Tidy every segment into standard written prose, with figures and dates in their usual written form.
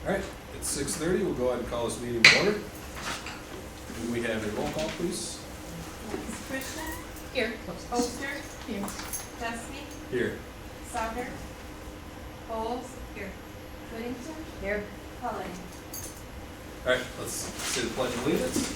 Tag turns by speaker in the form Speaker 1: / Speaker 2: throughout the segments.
Speaker 1: All right, it's 6:30, we'll go ahead and call this meeting to order. Can we have a roll call, please?
Speaker 2: Christian,
Speaker 3: Here.
Speaker 2: Oster,
Speaker 3: Here.
Speaker 2: Chesky,
Speaker 1: Here.
Speaker 2: Souter, Bowles,
Speaker 3: Here.
Speaker 2: Whittington,
Speaker 3: Here.
Speaker 2: Holly.
Speaker 1: All right, let's say the pledge of allegiance.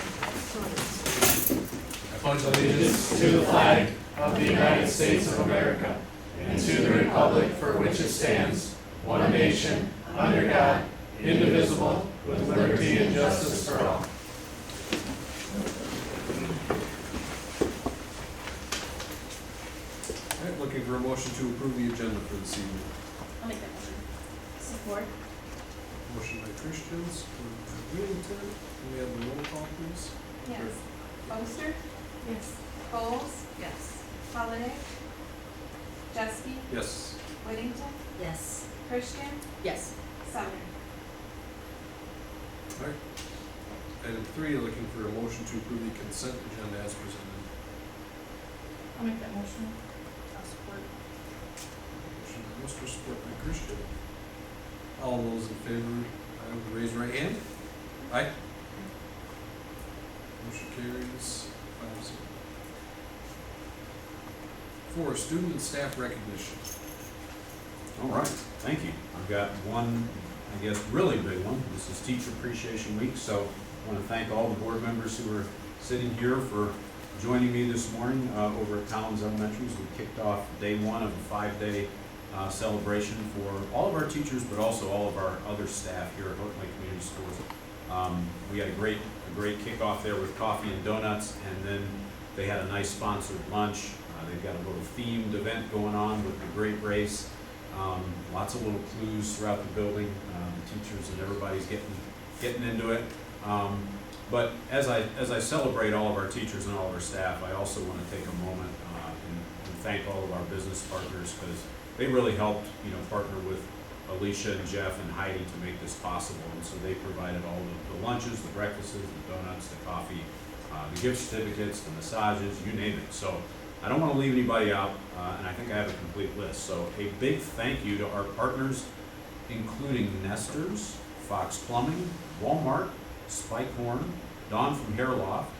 Speaker 4: I pledge allegiance to the flag of the United States of America and to the republic for which it stands, one nation, under God, indivisible, with liberty and justice for all.
Speaker 1: All right, looking for a motion to approve the agenda for this evening.
Speaker 3: I'll make that motion.
Speaker 2: Support.
Speaker 1: Motion by Christian, support by Whittington. Can we have the roll call, please?
Speaker 2: Yes. Oster,
Speaker 3: Yes.
Speaker 2: Bowles,
Speaker 3: Yes.
Speaker 2: Holliday, Chesky,
Speaker 1: Yes.
Speaker 2: Whittington,
Speaker 3: Yes.
Speaker 2: Christian,
Speaker 3: Yes.
Speaker 2: Souter.
Speaker 1: All right. Item 3, looking for a motion to approve the consent agenda as presented.
Speaker 3: I'll make that motion. I'll support.
Speaker 1: Motion by Oster, support by Christian. All those in favor, raise your right hand. Aye. Motion carries 5-0. 4, student and staff recognition.
Speaker 5: All right, thank you. I've got one, I guess, really big one. This is Teacher Appreciation Week, so I want to thank all the board members who are sitting here for joining me this morning over at Collins Elementary. We kicked off day 1 of a 5-day celebration for all of our teachers, but also all of our other staff here at Houghton Lake Community Schools. We had a great kickoff there with coffee and donuts, and then they had a nice sponsored lunch. They've got a little themed event going on with the Great Race. Lots of little clues throughout the building. The teachers and everybody's getting into it. But as I celebrate all of our teachers and all of our staff, I also want to take a moment and thank all of our business partners, because they really helped, partner with Alicia and Jeff and Heidi to make this possible. And so they provided all the lunches, the breakfasts, the donuts, the coffee, the gift certificates, the massages, you name it. So I don't want to leave anybody out, and I think I have a complete list. So a big thank you to our partners, including Nesters, Fox Plumbing, Walmart, Spikehorn, Dawn from Hairloft,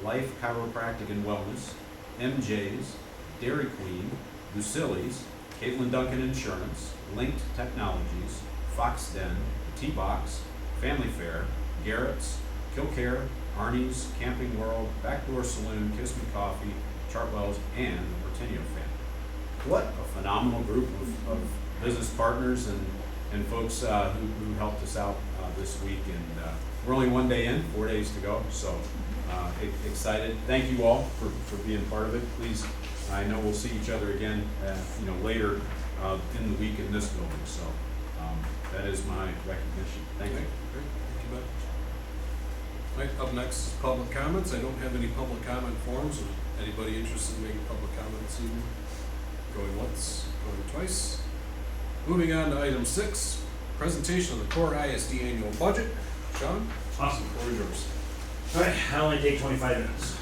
Speaker 5: Life Chiropractic and Wellness, MJ's, Dairy Queen, Lucille's, Caitlin Duncan Insurance, Linked Technologies, Fox Den, T-Box, Family Fair, Garrett's, Killcare, Arnie's, Camping World, Backdoor Saloon, Kiss Me Coffee, Chartwell's, and the Portenio family. What a phenomenal group of business partners and folks who helped us out this week. And we're only 1 day in, 4 days to go, so excited. Thank you all for being part of it. Please, I know we'll see each other again, later in the week in this building. So that is my recognition. Thank you.
Speaker 1: Great. Thank you, bud. All right, up next is public comments. I don't have any public comment forms. Anybody interested in making public comment this evening? Going once, going twice. Moving on to item 6, presentation of the Core ISD annual budget. Sean?
Speaker 6: Awesome.
Speaker 1: The floor is yours.
Speaker 6: All right, I'll only take 25 minutes.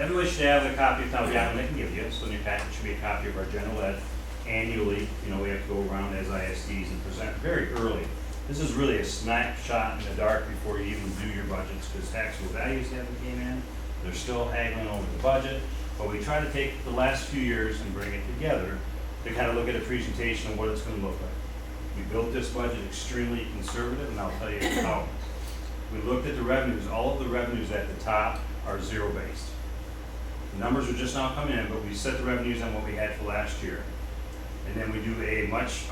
Speaker 6: Everybody should have a copy of town guide they can give you. So in your packet should be a copy of our general ed. Annually, we have to go around as ISDs and present very early. This is really a snapshot in the dark before you even do your budgets, because taxable values haven't came in. They're still haggling over the budget, but we try to take the last few years and bring it together to kind of look at a presentation of what it's going to look like. We built this budget extremely conservative, and I'll tell you how. We looked at the revenues. All of the revenues at the top are zero-based. The numbers are just now coming in, but we set the revenues on what we had for last year. And then we do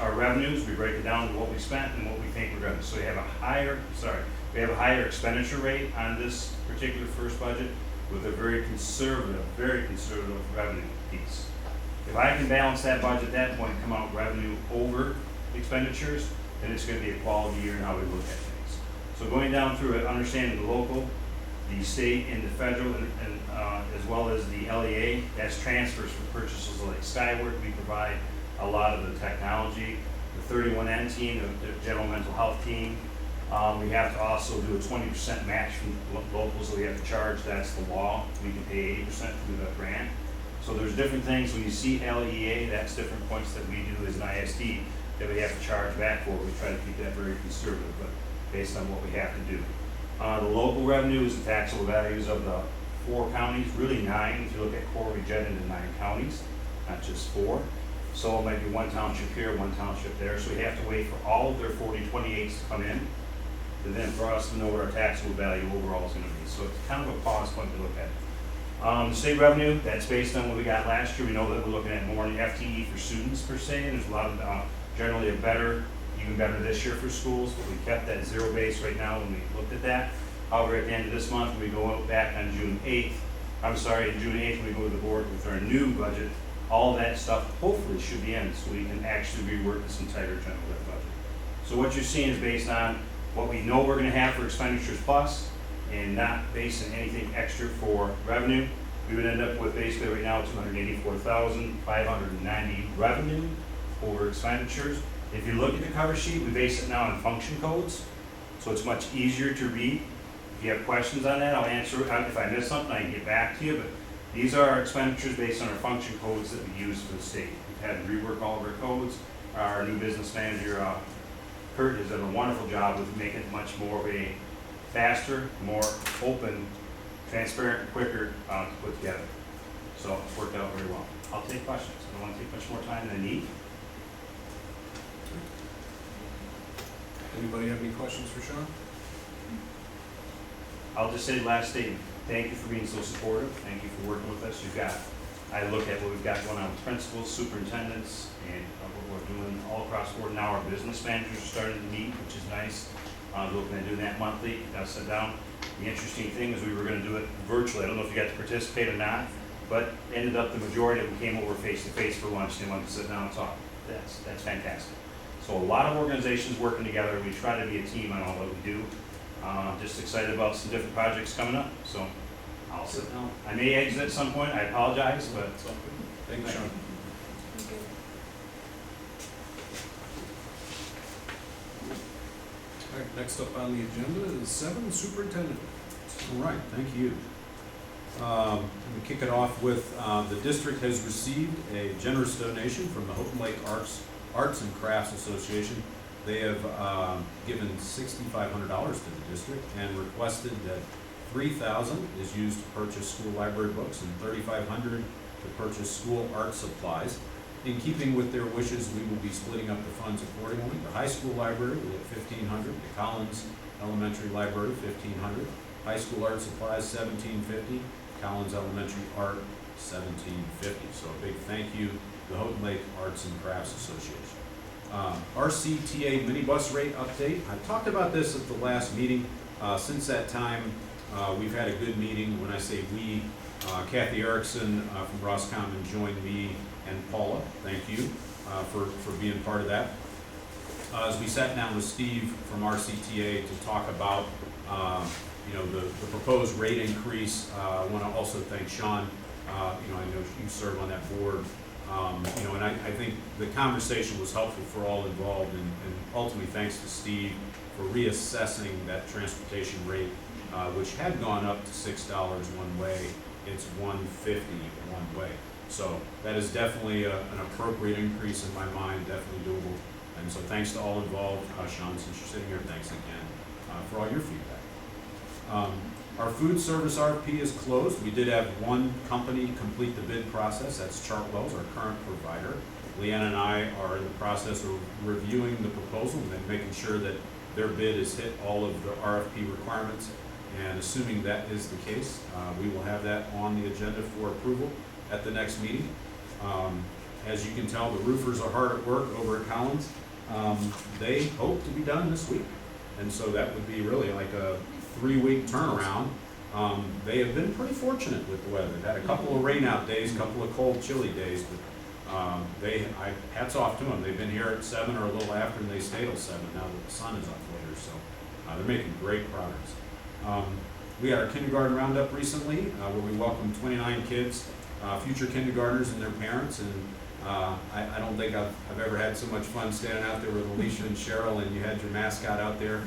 Speaker 6: our revenues, we break it down to what we spent and what we think we're going to. So we have a higher expenditure rate on this particular first budget with a very conservative revenue piece. If I can balance that budget at that point and come out revenue over expenditures, then it's going to be a quality year in how we look at things. So going down through it, understanding the local, the state, and the federal, and as well as the LEA, that's transfers for purchases like Skyward. We provide a lot of the technology, the 31N team, the general mental health team. We have to also do a 20% match from locals that we have to charge. That's the law. We can pay 80% through the grant. So there's different things. When you see LEA, that's different points that we do as an ISD. that we have to charge back for. We try to keep that very conservative, but based on what we have to do. The local revenue is the taxable values of the 4 counties, really 9, if you look at core, we jet into 9 counties, not just 4. So it might be 1 township here, 1 township there, so we have to wait for all of their 4028s to come in, and then for us to know what our taxable value overall is gonna be. So it's kind of a pause point to look at. The state revenue, that's based on what we got last year. We know that we're looking at more in the FTE for students per se, and there's a lot of, generally a better, even better this year for schools, but we kept that 0 base right now when we looked at that. However, at the end of this month, we go back on June 8th, we go to the board with our new budget. All that stuff hopefully should be in, so we can actually rework this entire general ed budget. So what you're seeing is based on what we know we're gonna have for expenditures plus, and not based on anything extra for revenue. We would end up with basically right now 284,590 revenue over expenditures. If you look at the cover sheet, we base it now on function codes, so it's much easier to read. If you have questions on that, I'll answer. If I miss something, I can get back to you, but these are our expenditures based on our function codes that we use for the state. We've had to rework all of our codes. Our new business manager, Kurt, has done a wonderful job with making it much more of a faster, more open, transparent, quicker to put together. So it's worked out very well. I'll take questions. I don't want to take much more time than I need.
Speaker 1: Anybody have any questions for Sean?
Speaker 6: I'll just say the last statement. Thank you for being so supportive. Thank you for working with us. I look at what we've got going on with principals, superintendents, and what we're doing all across the board. Now our business managers are starting to meet, which is nice. Looking at doing that monthly. Got to sit down. The interesting thing is we were going to do it virtually. I don't know if you got to participate or not, but ended up the majority of them came over face to face for lunch. They wanted to sit down and talk. That's fantastic. So a lot of organizations working together. We try to be a team on all that we do. Just excited about some different projects coming up. So I'll sit down. I may exit at some point. I apologize, but
Speaker 1: It's all good. Thank you, Sean. All right, next up on the agenda is 7, superintendent.
Speaker 5: All right, thank you. Let me kick it off with, the district has received a generous donation from the Houghton Lake Arts and Crafts Association. They have given $6,500 to the district and requested that $3,000 is used to purchase school library books and $3,500 to purchase school art supplies. In keeping with their wishes, we will be splitting up the funds accordingly. The high school library will get $1,500, the Collins Elementary Library $1,500, high school art supplies $1,750, Collins Elementary Art $1,750. So a big thank you to the Houghton Lake Arts and Crafts Association. RCTA minibus rate update. I talked about this at the last meeting. Since that time, we've had a good meeting. When I say we, Kathy Erickson from Roscommon joined me and Paula. Thank you for being part of that. As we sat down with Steve from RCTA to talk about the proposed rate increase, I want to also thank Sean. I know you serve on that board. And I think the conversation was helpful for all involved, and ultimately thanks to Steve for reassessing that transportation rate, which had gone up to $6 one way. It's $1.50 one way. So that is definitely an appropriate increase in my mind, definitely doable. And so thanks to all involved. Sean, since you're sitting here, thanks again for all your feedback. Our food service RFP is closed. We did have one company complete the bid process. That's Chartwell's, our current provider. Leanna and I are in the process of reviewing the proposal and making sure that their bid has hit all of the RFP requirements. And assuming that is the case, we will have that on the agenda for approval at the next meeting. As you can tell, the roofers are hard at work over at Collins. They hope to be done this week. And so that would be really like a 3-week turnaround. They have been pretty fortunate with the weather. They've had a couple of rain out days, a couple of cold, chilly days, but hats off to them. They've been here at 7 or a little after, and they stayed till 7 now that the sun is up later. So they're making great progress. We had our kindergarten roundup recently, where we welcomed 29 kids, future kindergartners and their parents, and I don't think I've ever had so much fun standing out there with Alicia and Cheryl, and you had your mascot out there.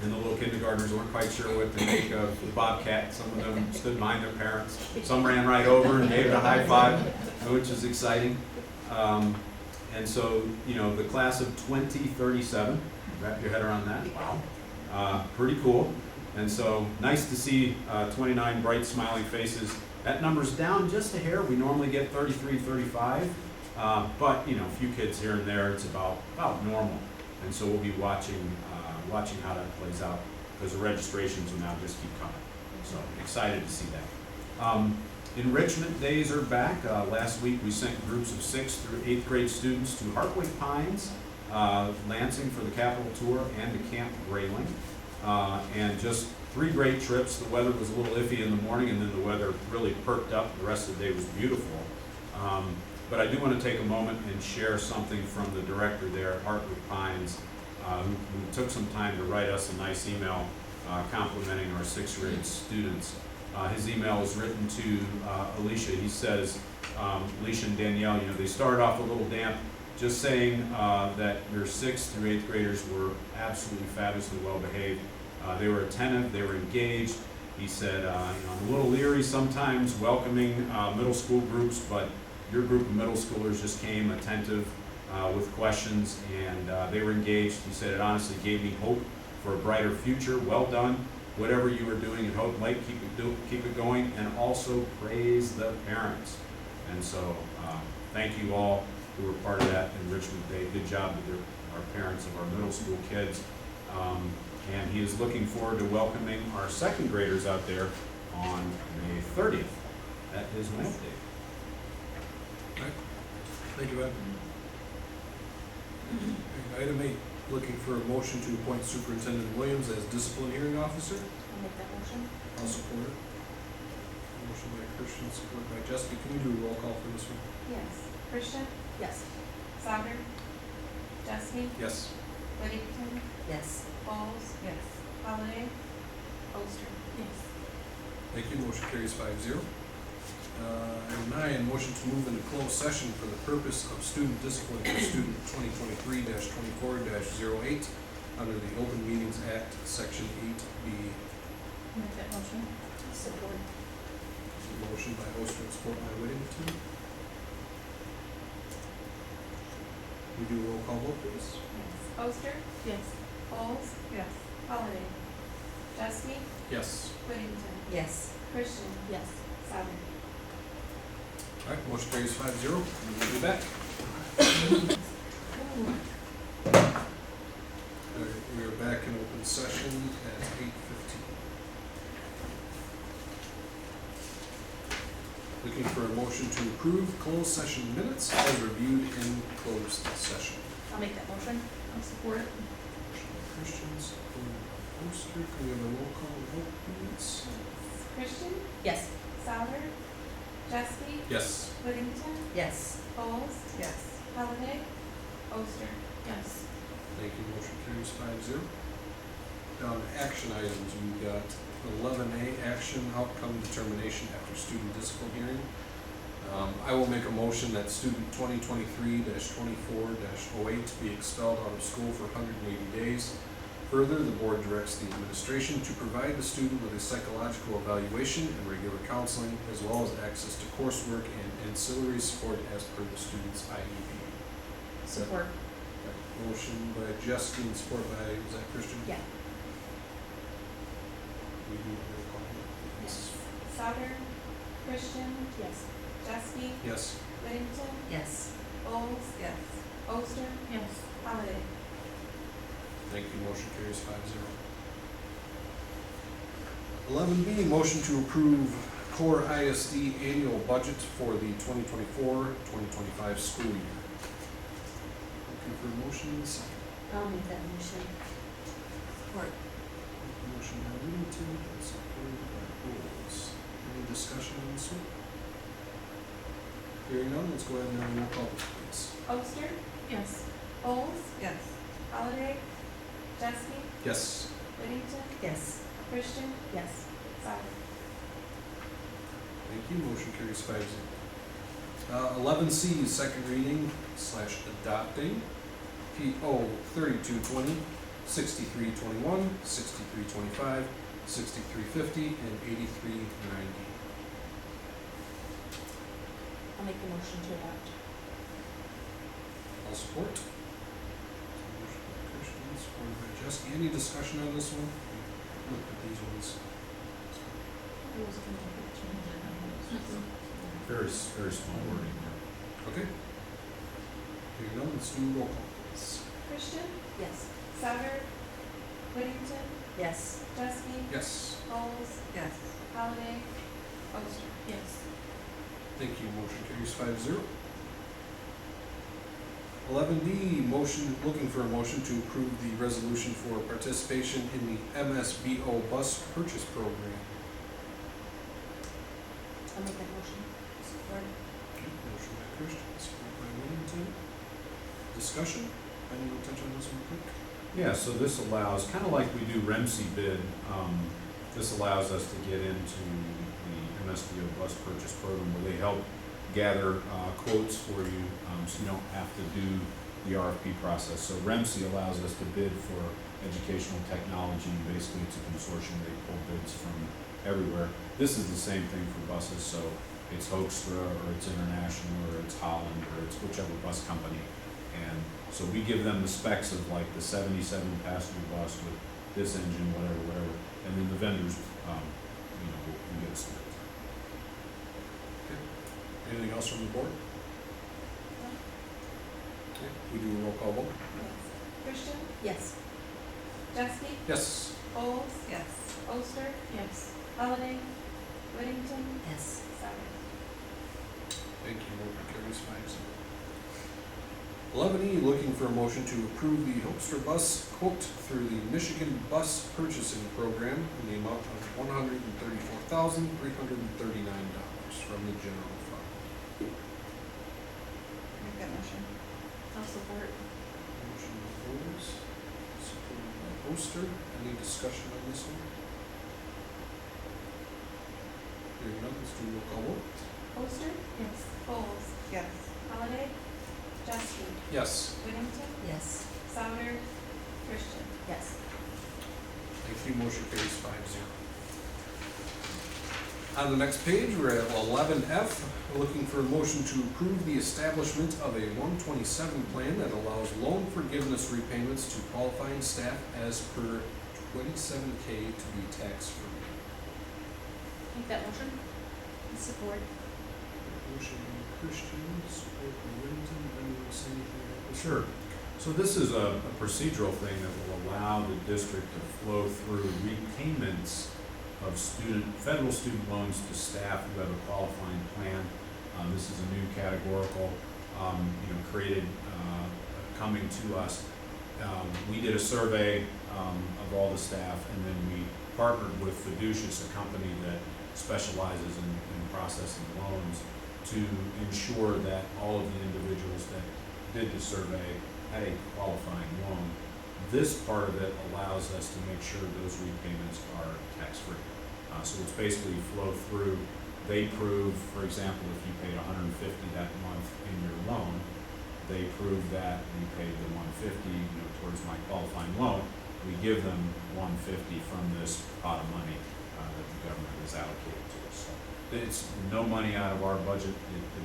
Speaker 5: And the little kindergartners weren't quite sure what to make of the Bobcat. Some of them stood behind their parents. Some ran right over and gave it a high five, which is exciting. And so, you know, the class of 2037, wrap your head around that, wow. Pretty cool. And so, nice to see 29 bright smiling faces. That number's down just a hair. We normally get 33, 35. But, you know, a few kids here and there, it's about normal. And so we'll be watching how that plays out, because the registrations will now just keep coming. So excited to see that. Enrichment days are back. Last week we sent groups of 6th through 8th grade students to Hartwick Pines, Lansing for the Capitol Tour, and to Camp Grayling. And just 3 great trips. The weather was a little iffy in the morning, and then the weather really perked up. The rest of the day was beautiful. But I do want to take a moment and share something from the director there at Hartwick Pines, who took some time to write us a nice email complimenting our 6th grade students. His email is written to Alicia. He says, Alicia and Danielle, you know, they started off a little damp, just saying that your 6th through 8th graders were absolutely fabulously well behaved. They were attentive, they were engaged. He said, you know, I'm a little leery sometimes welcoming middle school groups, but your group of middle schoolers just came attentive with questions, and they were engaged. He said, it honestly gave me hope for a brighter future. Well done. Whatever you were doing at Hope Lake, keep it going, and also praise the parents. And so, thank you all who were part of that Enrichment Day. Good job to our parents of our middle school kids. And he is looking forward to welcoming our 2nd graders out there on May 30th. That is Wednesday.
Speaker 1: Thank you, Ed. Item 8, looking for a motion to appoint Superintendent Williams as discipline hearing officer.
Speaker 3: I'll make that motion.
Speaker 1: I'll support it. Motion by Christian, support by Jessica. Can we do a roll call for this one?
Speaker 2: Yes. Christian,
Speaker 3: Yes.
Speaker 2: Souter, Jesse,
Speaker 1: Yes.
Speaker 2: Whittington,
Speaker 3: Yes.
Speaker 2: Bowles,
Speaker 3: Yes.
Speaker 2: Holliday, Oster.
Speaker 3: Yes.
Speaker 1: Thank you. Motion carries 5-0. Item 9, motion to move into closed session for the purpose of student discipline for student 2023-24-08 under the Open Meetings Act, Section 8B.
Speaker 3: I'll make that motion. Support.
Speaker 1: Motion by Oster and support by Whittington. We do a roll call vote, please.
Speaker 2: Yes. Oster,
Speaker 3: Yes.
Speaker 2: Bowles,
Speaker 3: Yes.
Speaker 2: Holliday, Jesse,
Speaker 1: Yes.
Speaker 2: Whittington,
Speaker 3: Yes.
Speaker 2: Christian,
Speaker 3: Yes.
Speaker 2: Souter.
Speaker 1: All right, motion carries 5-0. We'll be back. All right, we are back in open session at 8:15. Looking for a motion to approve closed session minutes as reviewed in closed session.
Speaker 3: I'll make that motion. I'll support it.
Speaker 1: Motion by Christian, support by Oster. Can we have a roll call vote, please?
Speaker 2: Christian,
Speaker 3: Yes.
Speaker 2: Souter, Jesse,
Speaker 1: Yes.
Speaker 2: Whittington,
Speaker 3: Yes.
Speaker 2: Bowles,
Speaker 3: Yes.
Speaker 2: Holliday, Oster.
Speaker 3: Yes.
Speaker 1: Thank you, motion carries 5-0. Down to action items, we've got 11A, action outcome determination after student discipline hearing. I will make a motion that student 2023-24-08 be expelled out of school for 180 days. Further, the board directs the administration to provide the student with a psychological evaluation and regular counseling, as well as access to coursework and ancillary support as per the student's IEP.
Speaker 3: Support.
Speaker 1: Motion by Jessica and support by, is that Christian?
Speaker 3: Yeah.
Speaker 1: We do a roll call, please.
Speaker 2: Souter, Christian,
Speaker 3: Yes.
Speaker 2: Jesse,
Speaker 1: Yes.
Speaker 2: Whittington,
Speaker 3: Yes.
Speaker 2: Bowles, yes. Oster,
Speaker 3: Yes.
Speaker 2: Holliday.
Speaker 1: Thank you, motion carries 5-0. 11B, motion to approve Core ISD annual budget for the 2024-2025 school year. Looking for a motion in a second.
Speaker 3: I'll make that motion. Support.
Speaker 1: Motion by Whittington and supported by Bowles. Any discussion on this one? Hearing none, let's go ahead and have a roll call, please.
Speaker 2: Oster,
Speaker 3: Yes.
Speaker 2: Bowles,
Speaker 3: Yes.
Speaker 2: Holiday, Jesse,
Speaker 1: Yes.
Speaker 2: Whittington,
Speaker 3: Yes.
Speaker 2: Christian,
Speaker 3: Yes.
Speaker 2: Souter.
Speaker 1: Thank you, motion carries 5-0. 11C, second reading / adopting PO 3220, 6321, 6325, 6350, and 8390.
Speaker 3: I'll make the motion to adopt.
Speaker 1: I'll I'll support. Motion by Christian, supported by Jessica. Any discussion on this one? Look at these ones.
Speaker 5: Very small wording there.
Speaker 1: Okay. Hearing none, let's do roll call, please.
Speaker 2: Christian,
Speaker 3: Yes.
Speaker 2: Souter, Whittington,
Speaker 3: Yes.
Speaker 2: Chesky,
Speaker 1: Yes.
Speaker 2: Folds,
Speaker 3: Yes.
Speaker 2: Holliday, Oster.
Speaker 3: Yes.
Speaker 1: Thank you, motion carries 5-0. 11D, motion, looking for a motion to approve the resolution for participation in the MSBO bus purchase program.
Speaker 3: I'll make that motion. Support.
Speaker 1: Motion by Christian, support by Whittington. Discussion? Any attention on this one quick?
Speaker 5: Yeah, so this allows, kind of like we do REMC bid, this allows us to get into the MSBO bus purchase program where they help gather quotes for you, so you don't have to do the RFP process. So REMC allows us to bid for educational technology, and basically it's a consortium, they pull bids from everywhere. This is the same thing for buses, so it's Hoekstra, or it's International, or it's Holland, or it's whichever bus company. And so we give them the specs of like the 77 passenger bus with this engine, whatever, and then the vendors, we get a split.
Speaker 1: Anything else from the board? Okay, we do a roll call vote.
Speaker 2: Christian,
Speaker 3: Yes.
Speaker 2: Chesky,
Speaker 1: Yes.
Speaker 2: Folds,
Speaker 3: Yes.
Speaker 2: Oster,
Speaker 3: Yes.
Speaker 2: Holliday, Whittington,
Speaker 3: Yes.
Speaker 2: Souter.
Speaker 1: Thank you, motion carries 5-0. 11E, looking for a motion to approve the Hoekstra bus quote through the Michigan Bus Purchasing Program in the amount of $134,339 from the general fund.
Speaker 3: Make that motion. I'll support.
Speaker 1: Motion by Folds, supported by Oster. Any discussion on this one? Hearing none, let's do a roll call vote.
Speaker 2: Oster,
Speaker 3: Yes.
Speaker 2: Folds,
Speaker 3: Yes.
Speaker 2: Holliday, Chesky,
Speaker 1: Yes.
Speaker 2: Whittington,
Speaker 3: Yes.
Speaker 2: Souter, Christian.
Speaker 3: Yes.
Speaker 1: Thank you, motion carries 5-0. On the next page, we're at 11F, looking for a motion to approve the establishment of a 127 plan that allows loan forgiveness repayments to qualifying staff as per 27K to be tax-free.
Speaker 3: Make that motion. Support.
Speaker 1: Motion by Christian, support by Whittington. Anyone want to say anything about this?
Speaker 5: Sure. So this is a procedural thing that will allow the district to flow through repayments of federal student loans to staff who have a qualifying plan. This is a new categorical, created, coming to us. We did a survey of all the staff, and then we partnered with Fiducious, a company that specializes in processing loans, to ensure that all of the individuals that did the survey had a qualifying loan. This part of it allows us to make sure those repayments are tax-free. So it's basically flow through. They prove, for example, if you paid $150 that month in your loan, they prove that you paid the $150, towards my qualifying loan. We give them $150 from this pot of money that the government has allocated to us. So it's no money out of our budget,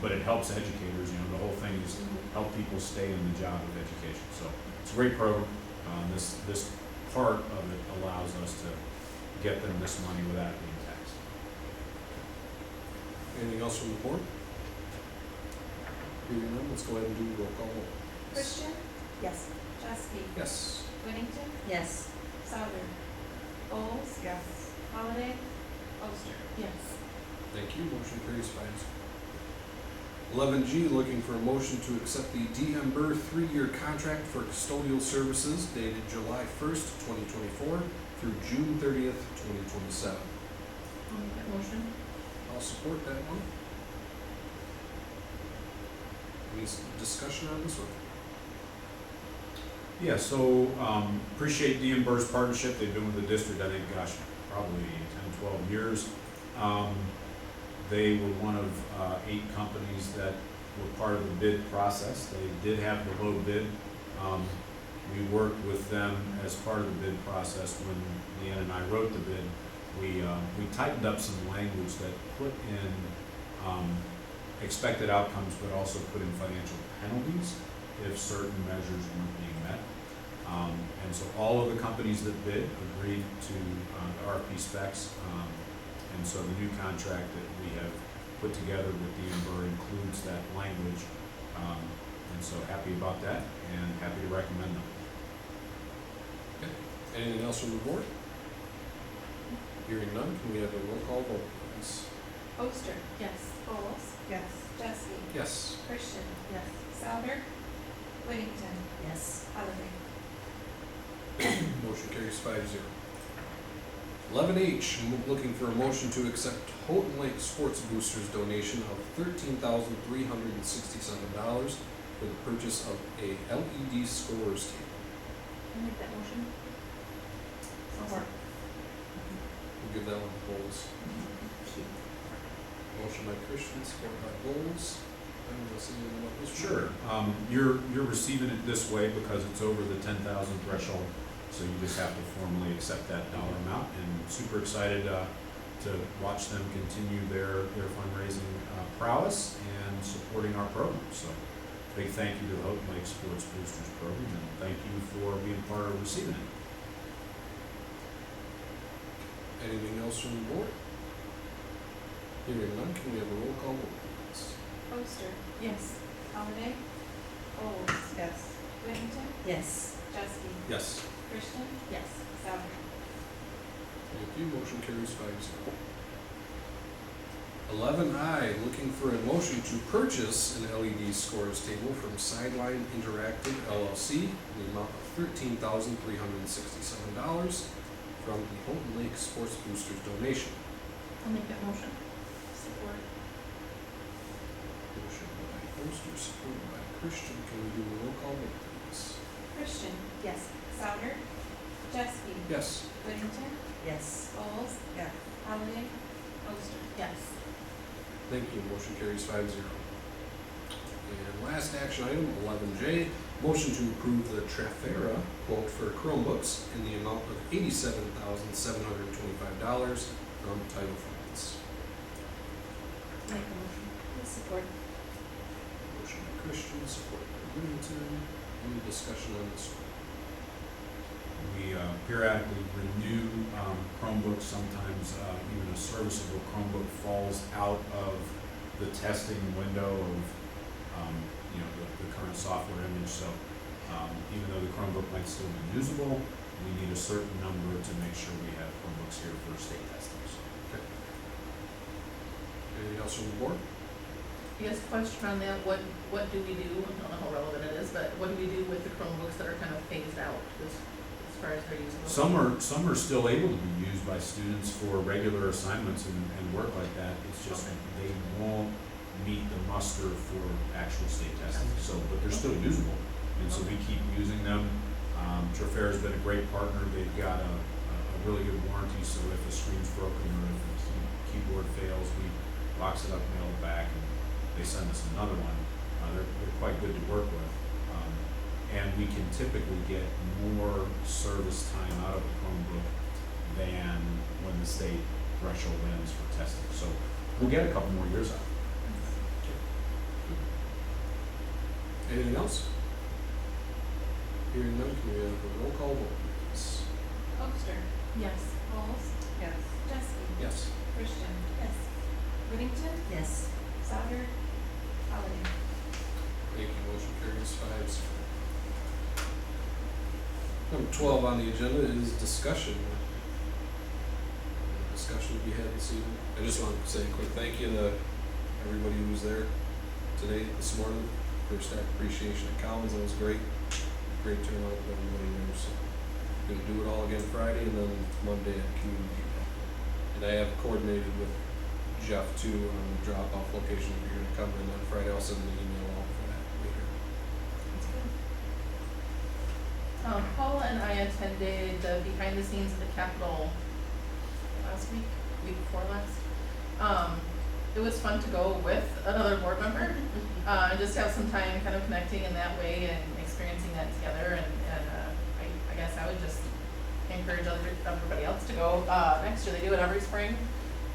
Speaker 5: but it helps educators. The whole thing is help people stay in the job of education. So it's a great program. This part of it allows us to get them this money without it being taxed.
Speaker 1: Anything else from the board? Hearing none, let's go ahead and do roll call vote.
Speaker 2: Christian,
Speaker 3: Yes.
Speaker 2: Chesky,
Speaker 1: Yes.
Speaker 2: Whittington,
Speaker 3: Yes.
Speaker 2: Souter, Folds,
Speaker 3: Yes.
Speaker 2: Holliday, Oster.
Speaker 3: Yes.
Speaker 1: Thank you, motion carries 5-0. 11G, looking for a motion to accept the DM Burr 3-year contract for custodial services dated July 1st, 2024 through June 30th, 2027.
Speaker 3: I'll make that motion.
Speaker 1: I'll support that one. Any discussion on this one?
Speaker 5: Yeah, so appreciate DM Burr's partnership. They've been with the district, I think, probably 10, 12 years. They were one of 8 companies that were part of the bid process. They did have the low bid. We worked with them as part of the bid process when Leanne and I wrote the bid. We tightened up some language that put in expected outcomes, but also put in financial penalties if certain measures weren't being met. And so all of the companies that bid agreed to the RFP specs. And so the new contract that we have put together with DeMber includes that language. And so happy about that and happy to recommend them.
Speaker 1: Anything else from the board? Hearing none, can we have a roll call vote, please?
Speaker 2: Oster,
Speaker 3: Yes.
Speaker 2: Golds,
Speaker 3: Yes.
Speaker 2: Jesse,
Speaker 1: Yes.
Speaker 2: Christian,
Speaker 3: Yes.
Speaker 2: Souter, Whittington,
Speaker 3: Yes.
Speaker 2: Holliday.
Speaker 1: Motion carries 5-0. 11H, looking for a motion to accept Houghton Lake Sports Boosters donation of $13,367 for the purchase of a LED scores table.
Speaker 3: I'll make that motion. Support.
Speaker 1: We'll give that one to Bowles. Motion by Christian, support by Bowles. I'm gonna see what this.
Speaker 5: Sure. You're receiving it this way because it's over the 10,000 threshold, so you just have to formally accept that dollar amount. And super excited to watch them continue their fundraising prowess and supporting our program. So big thank you to the Houghton Lake Sports Boosters program, and thank you for being part of receiving it.
Speaker 1: Anything else from the board? Hearing none, can we have a roll call vote, please?
Speaker 2: Oster,
Speaker 3: Yes.
Speaker 2: Holliday, Golds,
Speaker 3: Yes.
Speaker 2: Whittington,
Speaker 3: Yes.
Speaker 2: Jesse,
Speaker 1: Yes.
Speaker 2: Christian,
Speaker 3: Yes.
Speaker 2: Souter.
Speaker 1: Thank you, motion carries 5-0. 11I, looking for a motion to purchase an LED scores table from Sideline Interactive LLC in the amount of $13,367 from the Houghton Lake Sports Boosters donation.
Speaker 3: I'll make that motion.
Speaker 2: Support.
Speaker 1: Motion by Oster, supported by Christian. Can we do a roll call vote, please?
Speaker 2: Christian,
Speaker 3: Yes.
Speaker 2: Souter, Jesse,
Speaker 1: Yes.
Speaker 2: Whittington,
Speaker 3: Yes.
Speaker 2: Golds,
Speaker 3: Yes.
Speaker 2: Holliday, Oster.
Speaker 3: Yes.
Speaker 1: Thank you, motion carries 5-0. And last action item, 11J, motion to approve the Trafera quote for Chromebooks in the amount of $87,725 from Title Funds.
Speaker 3: Make the motion. Support.
Speaker 1: Motion by Christian, support by Whittington. Any discussion on this one?
Speaker 5: We periodically renew Chromebooks. Sometimes even a serviceable Chromebook falls out of the testing window of the current software image. So even though the Chromebook might still be usable, we need a certain number to make sure we have Chromebooks here for state testing. So,
Speaker 1: Anything else from the board?
Speaker 3: Yes, question on that, what do we do, I don't know how relevant it is, but what do we do with the Chromebooks that are kind of phased out as far as their usability?
Speaker 5: some are still able to be used by students for regular assignments and work like that. It's just they won't meet the muster for actual state testing. So, but they're still usable, and so we keep using them. Trafera's been a great partner. They've got a really good warranty, so if a screen's broken or if the keyboard fails, we box it up, mail it back, and they send us another one. They're quite good to work with. And we can typically get more service time out of a Chromebook than when the state threshold ends for testing. So we'll get a couple more years out.
Speaker 1: Anything else? Hearing none, can we have a roll call vote, please?
Speaker 2: Oster,
Speaker 3: Yes.
Speaker 2: Golds,
Speaker 3: Yes.
Speaker 2: Jesse,
Speaker 1: Yes.
Speaker 2: Christian,
Speaker 3: Yes.
Speaker 2: Whittington,
Speaker 3: Yes.
Speaker 2: Souter, Holliday.
Speaker 1: Thank you, motion carries 5-0. Number 12 on the agenda is discussion. Discussion to be had this evening. I just want to say a quick thank you to everybody who was there today, this morning, for staff appreciation at Collins. That was great. Great turnout of everybody there. So we're gonna do it all again Friday and then Monday at community. And I have coordinated with Jeff too on the drop-off location. If you're gonna come in on Friday, I'll send an email out for that later.
Speaker 3: That's good. Paula and I attended the behind the scenes of the Capitol last week before last. It was fun to go with another board member, and just have some time kind of connecting in that way and experiencing that together. And I guess I would just encourage everybody else to go next year. They do it every spring,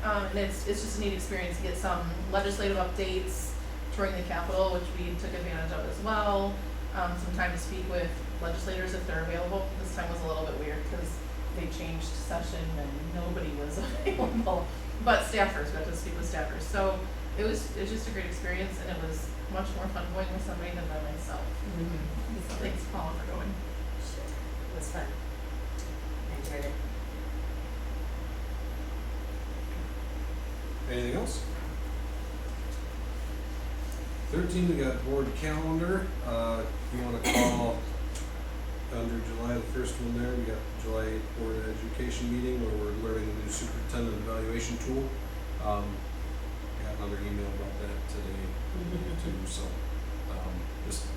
Speaker 3: and it's just a neat experience to get some legislative updates touring the Capitol, which we took advantage of as well. some time to speak with legislators if they're available. This time was a little bit weird because they changed session and nobody was available, but staffers, we got to speak with staffers. So it was just a great experience, and it was much more fun going with somebody than by myself. So thanks, Paula, for going.
Speaker 7: It was fun. I enjoyed it.
Speaker 1: Anything else? 13, we got board calendar. You wanna call under July the first one there, we got July 8th Board of Education meeting where we're learning the new superintendent evaluation tool. I got another email about that today too, so, just,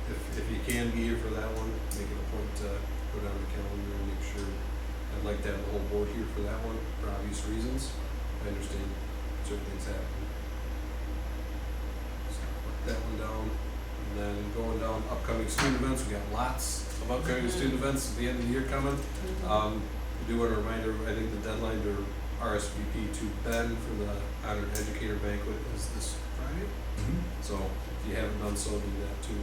Speaker 1: if you can be here for that one, make it a point to put it on the calendar and make sure. I'd like to have the whole board here for that one, for obvious reasons. I understand certain things happen. So put that one down, and then going down upcoming student events, we got lots of upcoming student events at the end of the year coming. I do want to remind everybody, I think the deadline to RSVP to Ben for the Honored Educator Banquet is this Friday. So if you haven't done so, do that too.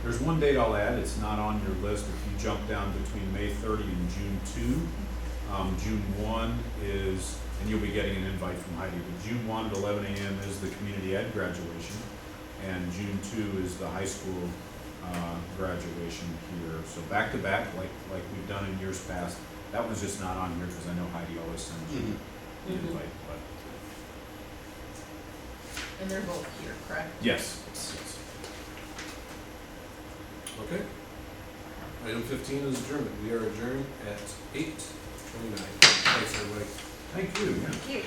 Speaker 5: There's one date I'll add, it's not on your list, if you jump down between May 30 and June 2. June 1 is, and you'll be getting an invite from Heidi, but June 1 at 11 a.m. is the community ed graduation, and June 2 is the high school graduation here. So back to back, like we've done in years past. That one's just not on here because I know Heidi always sends you the invite, but.
Speaker 3: And they're both here, correct?
Speaker 5: Yes.
Speaker 1: Okay. Item 15 is adjournment. We are adjourned at 8:29. Thanks, everybody.
Speaker 5: Thank you.
Speaker 7: Thank you.